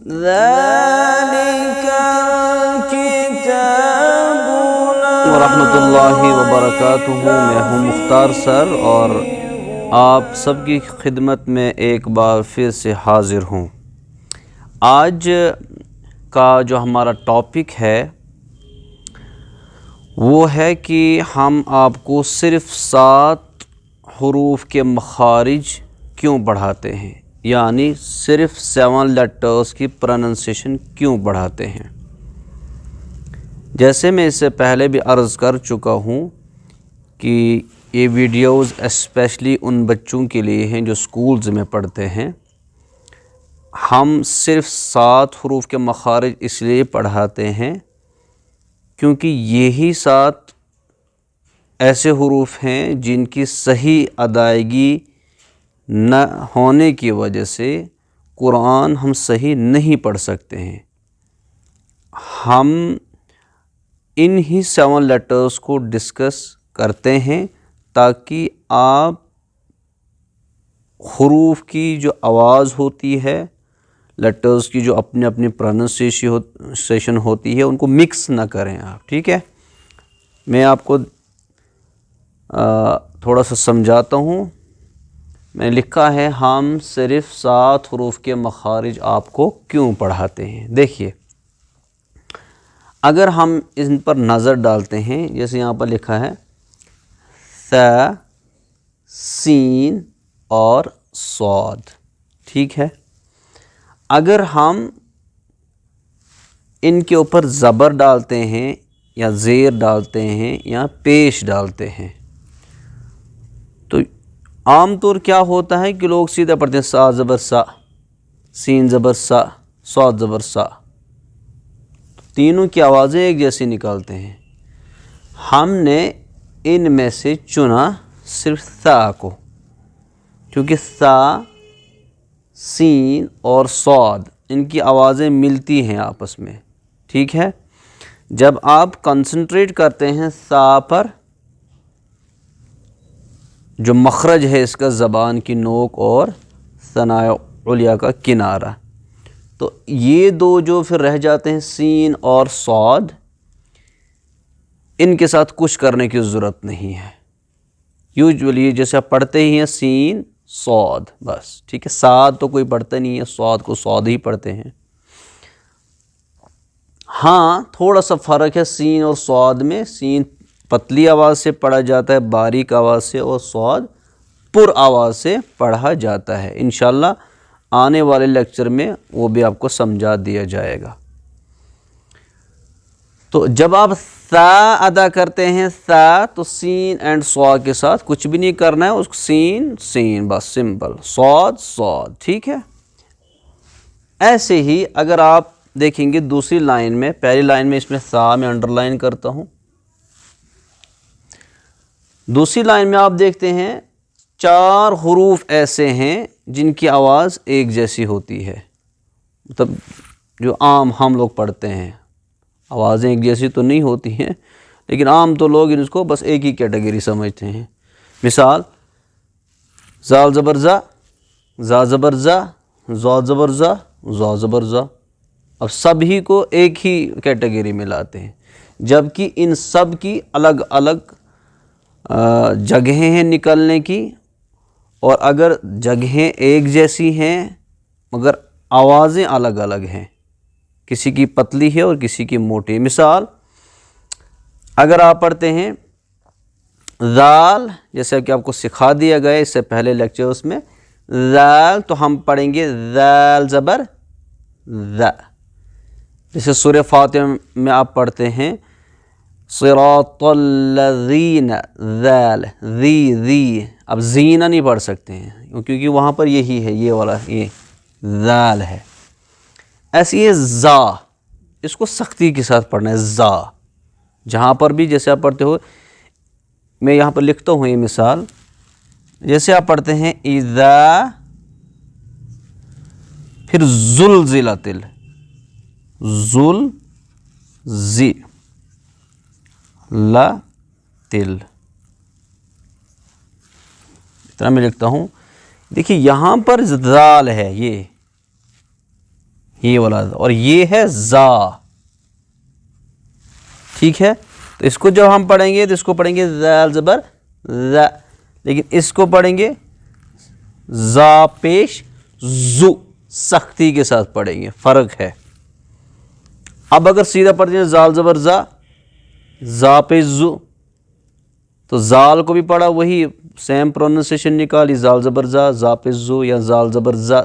ذَلِكَ الْكِتَابُ ورحمۃ اللہ وبرکاتہ۔ میں ہوں مختار سر اور آپ سب کی خدمت میں ایک بار پھر سے حاضر ہوں۔ آج کا جو ہمارا ٹاپک ہے وہ ہے کہ ہم آپ کو صرف 7 حروف کے مخارج کیوں پڑھاتے ہیں، یعنی صرف 7 لیٹرز کی پروننسیشن کیوں پڑھاتے ہیں۔ جیسے میں اس سے پہلے بھی عرض کر چکا ہوں کہ یہ ویڈیوز اسپیشلی ان بچوں کے لیے ہیں جو سکولز میں پڑھتے ہیں۔ ہم صرف 7 حروف کے مخارج اس لیے پڑھاتے ہیں کیونکہ یہی 7 ایسے حروف ہیں جن کی صحیح ادائیگی نہ ہونے کی وجہ سے قرآن ہم صحیح نہیں پڑھ سکتے ہیں۔ ہم ان ہی 7 لیٹرز کو ڈسکس کرتے ہیں تاکہ آپ حروف کی جو آواز ہوتی ہے، لیٹرز کی جو اپنی اپنی پروننسیشن ہوتی ہے، ان کو مکس نہ کریں آپ، ٹھیک ہے۔ میں آپ کو تھوڑا سا سمجھاتا ہوں۔ میں نے لکھا ہے ہم صرف 7 حروف کے مخارج آپ کو کیوں پڑھاتے ہیں۔ دیکھیے، اگر ہم ان پر نظر ڈالتے ہیں، جیسے یہاں پر لکھا ہے ث، سین اور صاد، ٹھیک ہے۔ اگر ہم ان کے اوپر زبر ڈالتے ہیں یا زیر ڈالتے ہیں یا پیش ڈالتے ہیں تو عام طور کیا ہوتا ہے کہ لوگ سیدھا پڑھتے ہیں سا زبر سا، سین زبر سا، صاد زبر سا، تینوں کی آوازیں ایک جیسی نکالتے ہیں۔ ہم نے ان میں سے چنا صرف سا کو، کیونکہ سا، سین اور صاد ان کی آوازیں ملتی ہیں آپس میں، ٹھیک ہے۔ جب آپ کنسنٹریٹ کرتے ہیں سا پر، جو مخرج ہے اس کا زبان کی نوک اور ثنائے علیہ کا کنارہ، تو یہ دو جو پھر رہ جاتے ہیں سین اور صاد، ان کے ساتھ کچھ کرنے کی ضرورت نہیں ہے۔ یوجولی جیسے آپ پڑھتے ہی ہیں سین صاد، بس ٹھیک ہے۔ صاد تو کوئی پڑھتا نہیں ہے، صاد کو صاد ہی پڑھتے ہیں۔ ہاں تھوڑا سا فرق ہے سین اور صاد میں، سین پتلی آواز سے پڑھا جاتا ہے، باریک آواز سے، اور صاد پر آواز سے پڑھا جاتا ہے۔ انشاءاللہ آنے والے لیکچر میں وہ بھی آپ کو سمجھا دیا جائے گا۔ تو جب آپ سا ادا کرتے ہیں سا، تو سین اینڈ صاد کے ساتھ کچھ بھی نہیں کرنا ہے، اس کو سین سین بس سمپل، صاد صاد، ٹھیک ہے۔ ایسے ہی اگر آپ دیکھیں گے دوسری لائن میں، پہلی لائن میں اس میں سا میں انڈر لائن کرتا ہوں، دوسری لائن میں آپ دیکھتے ہیں 4 حروف ایسے ہیں جن کی آواز ایک جیسی ہوتی ہے، مطلب جو عام ہم لوگ پڑھتے ہیں، آوازیں ایک جیسی تو نہیں ہوتی ہیں لیکن عام تو لوگ اس کو بس ایک ہی کیٹیگری سمجھتے ہیں۔ مثال زال زبر زا، زا زبر زا، زا زبر زا، زا زبر زا، اب سبھی کو ایک ہی کیٹیگری میں لاتے ہیں، جبکہ ان سب کی الگ الگ جگہیں ہیں نکلنے کی، اور اگر جگہیں ایک جیسی ہیں مگر آوازیں الگ الگ ہیں، کسی کی پتلی ہے اور کسی کی موٹی۔ مثال اگر آپ پڑھتے ہیں ذال، جیسے کہ آپ کو سکھا دیا گیا اس سے پہلے لیکچرز میں، ذال تو ہم پڑھیں گے ذال زبر ذ، جیسے سورہ فاتحہ میں آپ پڑھتے ہیں صراط الذین، ذال ذی ذی، اب زینہ نہیں پڑھ سکتے ہیں کیونکہ وہاں پر یہی ہے، یہ والا یہ ذال ہے۔ ایسی ہے زا، اس کو سختی کے ساتھ پڑھنا ہے زا، جہاں پر بھی جیسے آپ پڑھتے ہو، میں یہاں پر لکھتا ہوں یہ مثال، جیسے آپ پڑھتے ہیں اذا، پھر زلزلت، زلزلت، اس طرح میں لکھتا ہوں۔ دیکھیے یہاں پر ذال ہے، یہ والا اور یہ ہے زا. ٹھیک ہے, تو اس کو جب ہم پڑھیں گے تو اس کو پڑھیں گے ذال زبر ذا, لیکن اس کو پڑھیں گے زا پیش زو, سختی کے ساتھ پڑھیں گے, فرق ہے. اب اگر سیدھا پڑھتے ہیں زال زبر زا, زا پیش زو, تو زال کو بھی پڑھا وہی سیم پروننسیشن نکالی, زال زبر زا, زا پیش زو, یا زال زبر زا,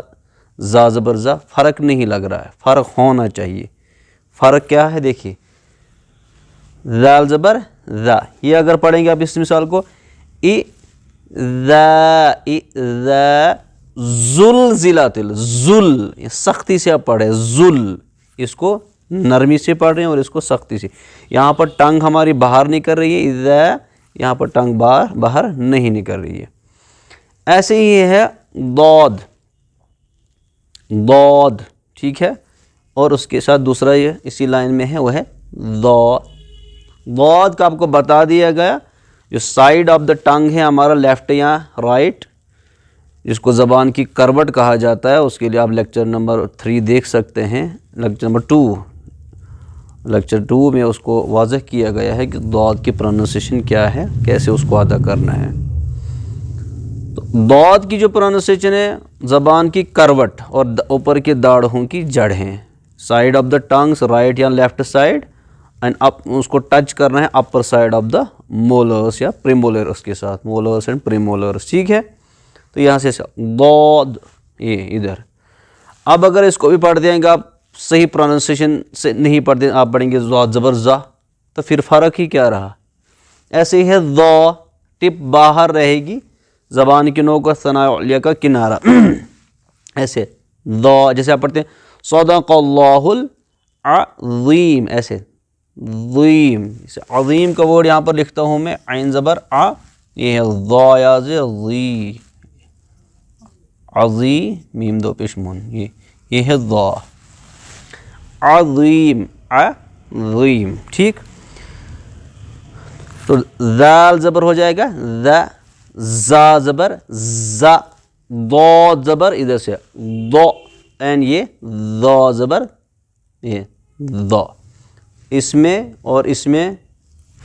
زا زبر زا. فرق نہیں لگ رہا ہے, فرق ہونا چاہیے. فرق کیا ہے دیکھیے, زال زبر زا, یہ اگر پڑھیں گے آپ اس مثال کو ای ذا زلزلات الزل, یہ سختی سے آپ پڑھیں زل, اس کو نرمی سے پڑھ رہے ہیں اور اس کو سختی سے. یہاں پر ٹنگ ہماری باہر نکل رہی ہے اذا, یہاں پر ٹنگ باہر نہیں نکل رہی ہے. ایسے ہی ہے ضاد, ضاد. ٹھیک ہے, اور اس کے ساتھ دوسرا یہ اسی لائن میں ہے وہ ہے ضاد. ضاد کا آپ کو بتا دیا گیا, جو سائیڈ آف دا ٹنگ ہے ہمارا لیفٹ یا رائٹ, جس کو زبان کی کروٹ کہا جاتا ہے, اس کے لیے آپ لیکچر نمبر 3 دیکھ سکتے ہیں. لیکچر نمبر 2, لیکچر 2 میں اس کو واضح کیا گیا ہے کہ ضاد کی پروننسیشن کیا ہے, کیسے اس کو ادا کرنا ہے. تو ضاد کی جو پروننسیشن ہے زبان کی کروٹ اور اوپر کے داڑھوں کی جڑ ہیں, side of the tongues right یا لیفٹ سائڈ, اینڈ اس کو ٹچ کرنا ہے اپر سائڈ آف دا مولرس یا پریمولرس کے ساتھ, مولرس اینڈ پریمولرس. ٹھیک ہے, تو یہاں سے ضاد یہ ادھر. اب اگر اس کو بھی پڑھ دیں گے آپ صحیح پروننسیشن سے نہیں پڑھتے, آپ پڑھیں گے ضاد زبر زا, تو پھر فرق ہی کیا رہا. ایسے ہی ہے ضا, ٹپ باہر رہے گی, زبان کی نوک اور ثناء علیہ کا کنارہ. ایسے ضا, جیسے آپ پڑھتے ہیں صدق اللہ العظیم, ایسے ضیم, اسے عظیم کا ورڈ یہاں پر لکھتا ہوں میں, عین زبر آ, یہ ہے ضا یا ضی, عظیم میم دو پیش مون, یہ ہے ضا, عظیم عظیم. ٹھیک, تو ذال زبر ہو جائے گا ذا, زا زبر زا, ضاد زبر ادھر سے ضو, اینڈ یہ ذا زبر یہ ذا. اس میں اور اس میں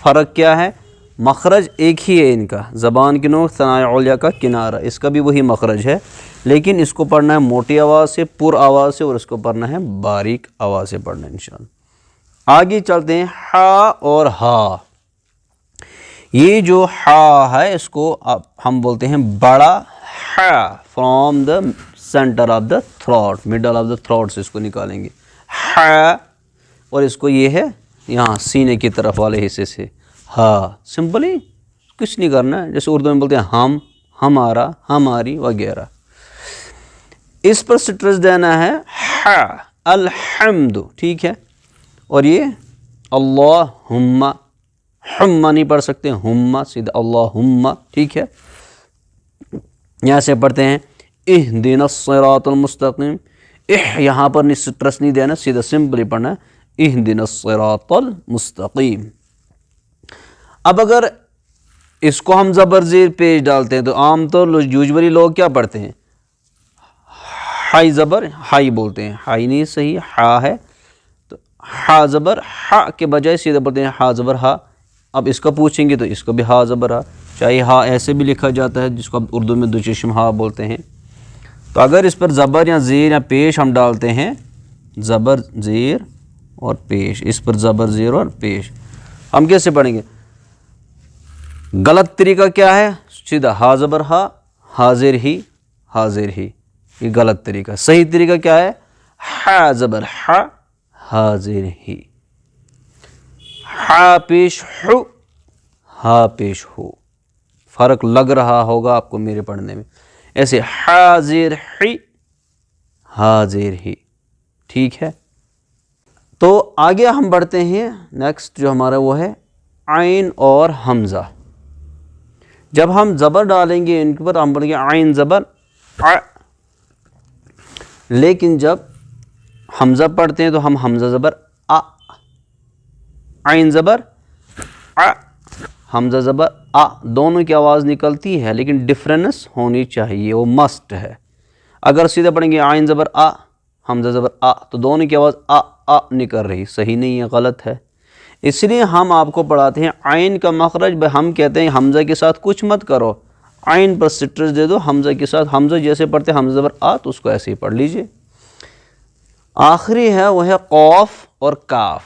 فرق کیا ہے, مخرج ایک ہی ہے ان کا, زبان کی نوک ثناء علیہ کا کنارہ, اس کا بھی وہی مخرج ہے, لیکن اس کو پڑھنا ہے موٹی آواز سے, پر آواز سے, اور اس کو پڑھنا ہے باریک آواز سے پڑھنا ہے انشاءاللہ. آگے چلتے ہیں ہا اور ہا. یہ جو ہا ہے اس کو ہم بولتے ہیں بڑا ہا, from the centre of the throat, middle of the throat سے اس کو نکالیں گے ہا, اور اس کو یہ ہے یہاں سینے کی طرف والے حصے سے ہا. سمپلی کچھ نہیں کرنا ہے, جیسے اردو میں بولتے ہیں ہم, ہمارا, ہماری وغیرہ. اس پر سٹرس دینا ہے ہا, الحمد. ٹھیک ہے, اور یہ اللہم, ہم نہیں پڑھ سکتے, ہم سیدھا اللہم. ٹھیک ہے, یہاں سے پڑھتے ہیں اہدنا الصراط المستقیم, یہاں پر سٹرس نہیں دینا, سیدھا سمپلی پڑھنا ہے اہدنا الصراط المستقیم. اب اگر اس کو ہم زبر زیر پیش ڈالتے ہیں تو عام طور یوزولی لوگ کیا پڑھتے ہیں, ہائی زبر ہائی بولتے ہیں, ہائی نہیں صحیح, ہا ہے, تو ہا زبر ہا کے بجائے سیدھا پڑھتے ہیں ہا زبر ہا. اب اس کا پوچھیں گے تو اس کو بھی ہا زبر ہا, چاہے ہا ایسے بھی لکھا جاتا ہے جس کو اب اردو میں دو چشم ہا بولتے ہیں. تو اگر اس پر زبر یا زیر یا پیش ہم ڈالتے ہیں, زبر زیر اور پیش, اس پر زبر زیر اور پیش, ہم کیسے پڑھیں گے؟ غلط طریقہ کیا ہے, سیدھا ہا زبر ہا, حاضر ہی, حاضر ہی, یہ غلط طریقہ. صحیح طریقہ کیا ہے, ہا زبر ہا, حاضر ہی, ہا پیش ہو, ہا پیش ہو. فرق لگ رہا ہوگا آپ کو میرے پڑھنے میں. ایسے حاضر ہی, حاضر ہی. ٹھیک ہے, تو آگے ہم بڑھتے ہیں. نیکسٹ جو ہمارا وہ ہے عین اور حمزہ. جب ہم زبر ڈالیں گے ان کے اوپر ہم پڑھیں گے عین زبر ع, لیکن جب حمزہ پڑھتے ہیں تو ہم حمزہ زبر ا, عین زبر ع, حمزہ زبر ا, دونوں کی آواز نکلتی ہے لیکن ڈفرینس ہونی چاہیے, وہ مسٹ ہے. اگر سیدھا پڑھیں گے عین زبر ا, حمزہ زبر آ، تو دونوں کی آواز آ نکل رہی، صحیح نہیں ہے، غلط ہے۔ اس لیے ہم آپ کو پڑھاتے ہیں عین کا مخرج، بھائی ہم کہتے ہیں حمزہ کے ساتھ کچھ مت کرو، عین پر سٹرس دے دو، حمزہ کے ساتھ حمزہ جیسے پڑھتے ہیں حمزہ زبر آ تو اس کو ایسے ہی پڑھ لیجئے۔ آخری ہے وہ ہے قوف اور کاف۔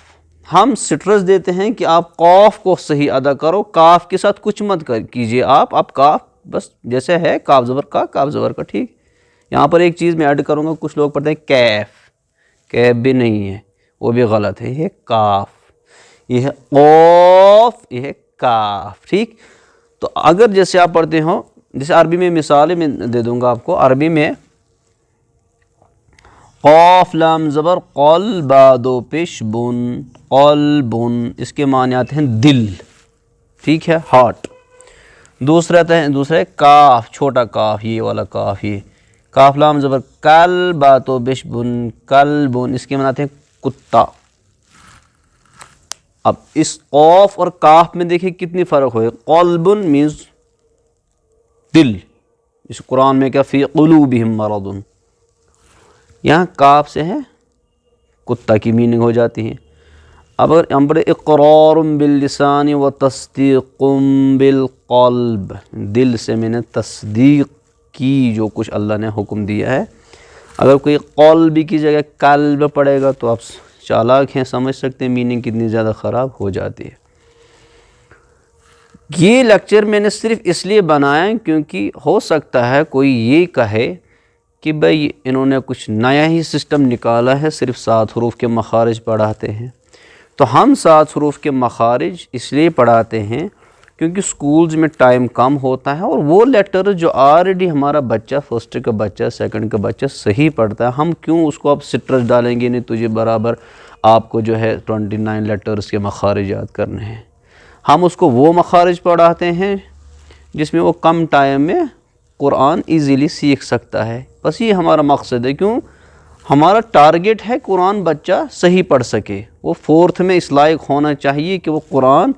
ہم سٹرس دیتے ہیں کہ آپ قوف کو صحیح ادا کرو، کاف کے ساتھ کچھ مت کیجئے آپ کاف بس جیسے ہے کاف زبر کا، کاف زبر کا، ٹھیک۔ یہاں پر ایک چیز میں ایڈ کروں گا، کچھ لوگ پڑھتے ہیں کیف بھی نہیں ہے، وہ بھی غلط ہے، یہ کاف، یہ ہے قوف، یہ ہے کاف، ٹھیک۔ تو اگر جیسے آپ پڑھتے ہو، جیسے عربی میں مثالیں میں دے دوں گا آپ کو، عربی میں قوف لام زبر قل با دو پیش بن، قلبن، اس کے معنی آتے ہیں دل، ٹھیک ہے، ہارٹ۔ دوسرا ہے کاف، چھوٹا کاف، یہ والا کاف، یہ کاف لام زبر کل با تو پیش بن، کلبن، اس کے معنی آتے ہیں کتا۔ اب اس قوف اور کاف میں دیکھیں کتنی فرق ہوئے، قلبن مینز دل، اس قرآن میں کیا فی قلوبہم مرض، یہاں کاف سے ہے کتا کی میننگ ہو جاتی ہے۔ اب اگر ہم پڑھے اقرار باللسان و تصدیق بالقلب، دل سے میں نے تصدیق کی جو کچھ اللہ نے حکم دیا ہے، اگر کوئی قلب کی جگہ قلب پڑے گا تو آپ چالاک ہیں، سمجھ سکتے ہیں میننگ کتنی زیادہ خراب ہو جاتی ہے۔ یہ لیکچر میں نے صرف اس لیے بنایا کیونکہ ہو سکتا ہے کوئی یہ کہے کہ بھئی انہوں نے کچھ نیا ہی سسٹم نکالا ہے، صرف 7 حروف کے مخارج پڑھاتے ہیں۔ تو ہم 7 حروف کے مخارج اس لیے پڑھاتے ہیں کیونکہ سکولز میں ٹائم کم ہوتا ہے، اور وہ لیٹر جو آلریڈی ہمارا بچہ فرسٹ کا بچہ سیکنڈ کا بچہ صحیح پڑھتا ہے، ہم کیوں اس کو اب سٹرس ڈالیں گے، نہیں تجھے برابر آپ کو جو ہے 29 لیٹرز کے مخارج یاد کرنے ہیں۔ ہم اس کو وہ مخارج پڑھاتے ہیں جس میں وہ کم ٹائم میں قرآن ایزیلی سیکھ سکتا ہے، بس یہ ہمارا مقصد ہے۔ کیوں؟ ہمارا ٹارگٹ ہے قرآن بچہ صحیح پڑھ سکے، وہ 4th میں اس لائق ہونا چاہیے کہ وہ قرآن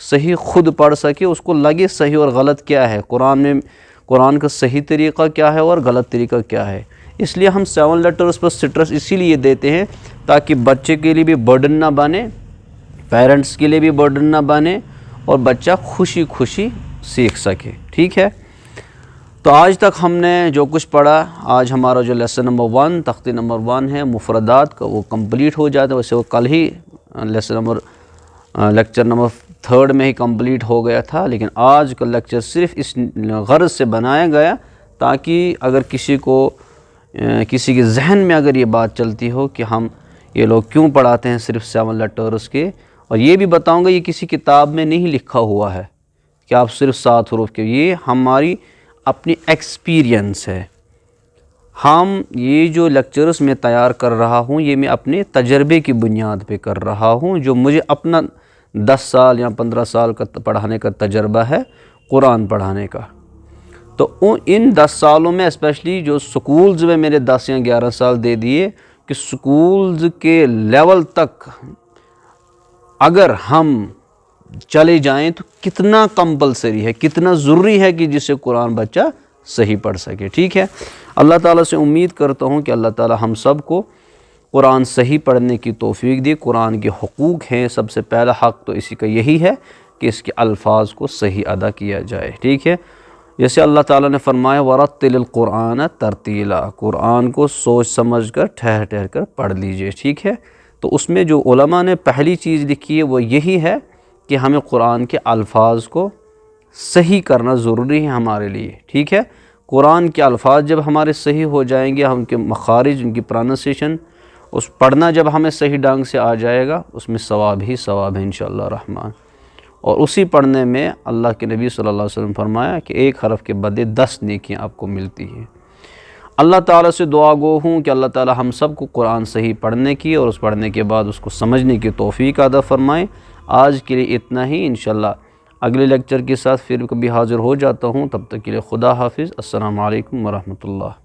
صحیح خود پڑھ سکے، اس کو لگے صحیح اور غلط کیا ہے، قرآن کا صحیح طریقہ کیا ہے اور غلط طریقہ کیا ہے۔ اس لیے ہم 7 لیٹرز پر سٹرس اسی لیے دیتے ہیں تاکہ بچے کے لیے بھی برڈن نہ بنے، پیرنٹس کے لیے بھی برڈن نہ بنے، اور بچہ خوشی خوشی سیکھ سکے، ٹھیک ہے۔ تو آج تک ہم نے جو کچھ پڑھا، آج ہمارا جو لیسن نمبر 1 تختی نمبر 1 ہے مفردات کا، وہ کمپلیٹ ہو جاتا ہے۔ ویسے وہ کل ہی لیکچر نمبر 3 میں ہی کمپلیٹ ہو گیا تھا، لیکن آج کا لیکچر صرف اس غرض سے بنایا گیا تاکہ اگر کسی کے ذہن میں اگر یہ بات چلتی ہو کہ ہم یہ لوگ کیوں پڑھاتے ہیں صرف 7 لیٹرز کے، اور یہ بھی بتاؤں گا یہ کسی کتاب میں نہیں لکھا ہوا ہے کہ آپ صرف 7 حروف کے، یہ ہماری اپنی ایکسپیرینس ہے۔ ہم یہ جو لیکچرز میں تیار کر رہا ہوں یہ میں اپنے تجربے کی بنیاد پہ کر رہا ہوں، جو مجھے اپنا 10 سال یا 15 سال کا پڑھانے کا تجربہ ہے قرآن پڑھانے کا۔ تو ان 10 سالوں میں اسپیشلی جو سکولز میں میرے 10 یا 11 سال دے دیے کہ سکولز کے لیول تک اگر ہم چلے جائیں تو کتنا کمپلسری ہے، کتنا ضروری ہے کہ جس سے قرآن بچہ صحیح پڑھ سکے، ٹھیک ہے۔ اللہ تعالیٰ سے امید کرتا ہوں کہ اللہ تعالیٰ ہم سب کو قرآن صحیح پڑھنے کی توفیق دے۔ قرآن کے حقوق ہیں، سب سے پہلا حق تو اسی کا یہی ہے کہ اس کے الفاظ کو صحیح ادا کیا جائے، ٹھیک ہے۔ جیسے اللہ تعالیٰ نے فرمایا وَرَتِّلِ الْقُرْآنَ تَرْتِيلًا، قرآن کو سوچ سمجھ کر ٹھہر ٹھہر کر پڑھ لیجئے، ٹھیک ہے۔ تو اس میں جو علماء نے پہلی چیز لکھی ہے وہ یہی ہے کہ ہمیں قرآن کے الفاظ کو صحیح کرنا ضروری ہے ہمارے لیے، ٹھیک ہے۔ قرآن کے الفاظ جب ہمارے صحیح ہو جائیں گے، ہم کے مخارج، ان کی پروننسیشن، اس پڑھنا جب ہمیں صحیح ڈھنگ سے آ جائے گا، اس میں ثواب ہی ثواب ہے انشاءاللہ الرحمن۔ اور اسی پڑھنے میں اللہ کے نبی صلی اللہ علیہ وسلم فرمایا کہ 1 حرف کے بدلے 10 نیکیاں آپ کو ملتی ہیں۔ اللہ تعالیٰ سے دعا گو ہوں کہ اللہ تعالیٰ ہم سب کو قرآن صحیح پڑھنے کی اور اس پڑھنے کے بعد اس کو سمجھنے کی توفیق عطا فرمائیں۔ آج کے لیے اتنا ہی، انشاءاللہ اگلے لیکچر کے ساتھ پھر کبھی حاضر ہو جاتا ہوں، تب تک کے لیے خدا حافظ، السلام علیکم ورحمۃ اللہ۔